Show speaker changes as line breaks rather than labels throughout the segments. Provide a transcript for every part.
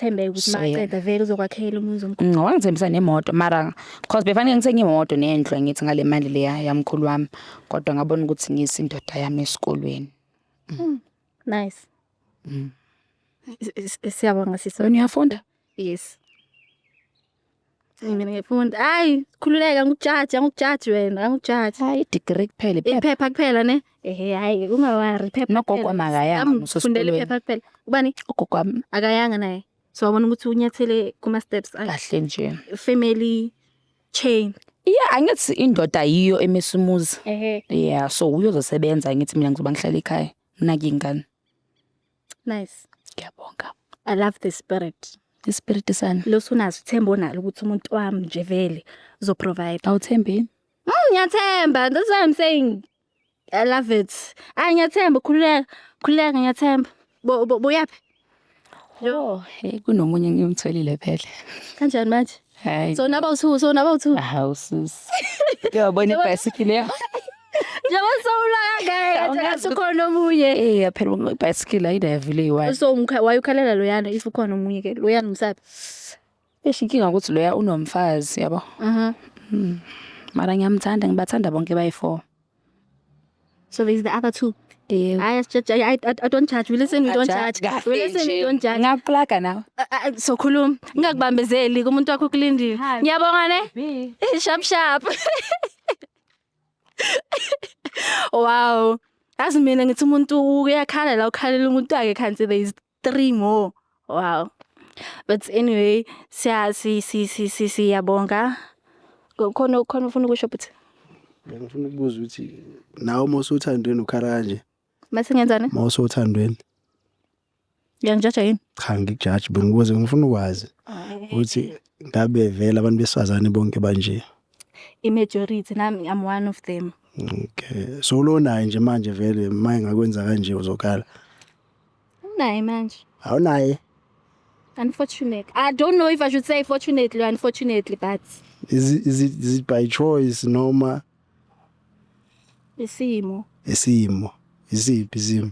usithembeke ukuthi maqeda vele uzokwakhela umuzi omkhulu.
Wangithembisa nemoto mara cause befanele ngithenge imoto nendlu ngithi ngale mali leya yamkhulu wami kodwa ngabona ukuthi ngiyisindoda yami esikolweni.
Nice. Siyabonga sisho.
Wena uyafunda?
Yes. Mina ngifunda. Hayi, khululeka ngikujaji wena, ngikujaji.
Hayi degree kuphela
iphepha kuphela ne? Hayi ungawari iphepha.
Nogogo wami akayanga
Ngifundele iphepha kuphela. Ubani?
Ugogo wami
Akayanga naye. So wabona ukuthi unyathele kuma steps
kahle nje.
Family chain.
Yeah, angithi indoda yiyo emisumuzi.
Yeah,
so uyozosebenza ngithi mina ngizoba ngihlala ekhaya. Nginaki ingane.
Nice.
Ngiyabonga.
I love the spirit.
Ispirit sani.
Losunazi uthemba onalo ukuthi umuntu wami nje vele uzo provide.
Awuthembi?
Ngiyathemba. That's why I'm saying I love it. Ngiyathemba khuleka ngiyathemba. Boyapi?
Hey kunomunye ngimtholile phela.
Kanjani manje?
Hayi.
So naba u2.
Hawu sis. Ngiyabona ibhayisikili yakho.
Njengoba sowulaka ukhona omunye.
Phela ibhayisikili ayidavile yiwani.
So wayukhalela loyana if ukhona omunye ke loyana umsabi.
Inkinga ukuthi loya unomfazi yabo. Mara ngiyamthanda ngibathanda bonke bayi4.
So there's the other 2. I don't judge. We listen, we don't judge. We listen, we don't judge.
Ngakuplaga nawe.
So khuluma. Ngingakubambezeli kumuntu wakho kulindile. Ngiyabonga ne? Sharp. Wow. As mina ngithi umuntu uyakhala la ukhalela umuntu wakhe kanti there is 3 more. Wow. But anyway, siyabonga. Khona ufuna ukusho futhi.
Ngifuna ukubuza ukuthi nawe mosuthandweni ukhala kanje.
Mase ngenzani?
Mosuthandweni.
Ngiyajaja yini?
Cha ngikujaji bengibuze ngifuna ukwazi ukuthi ngabe vele abantu besifazane bonke banje.
Majority nami I'm one of them.
Okay. So lo naye nje manje vele maye ngakwenza kanje uzokhala.
Naye manje.
Awunaye.
Unfortunately. I don't know if I should say fortunately or unfortunately, but
is it by choice noma
isimo.
Isiphi isimo?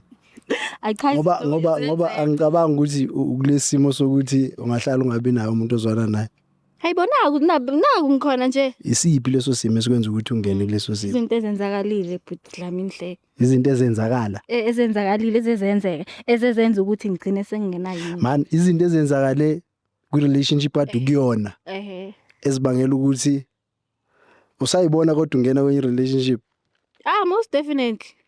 I can't
ngoba angicabanga ukuthi kulesimo sokuthi ungahlala ungabi nayo umuntu ozwana naye.
Hayibona naku ngikhona nje.
Isiphi leso simo esikwenza ukuthi ungene kuleso simo?
Izinto ezenzakalile but Dlamini.
Izinto ezenzakala.
Ezenzakalile ezezenza ukuthi ngigcine sengingenayo.
Man, izinto ezenzakale ku relationship ade kuyona. Ezibangela ukuthi usayibona kodwa ungena kwenye relationship.
Most definitely.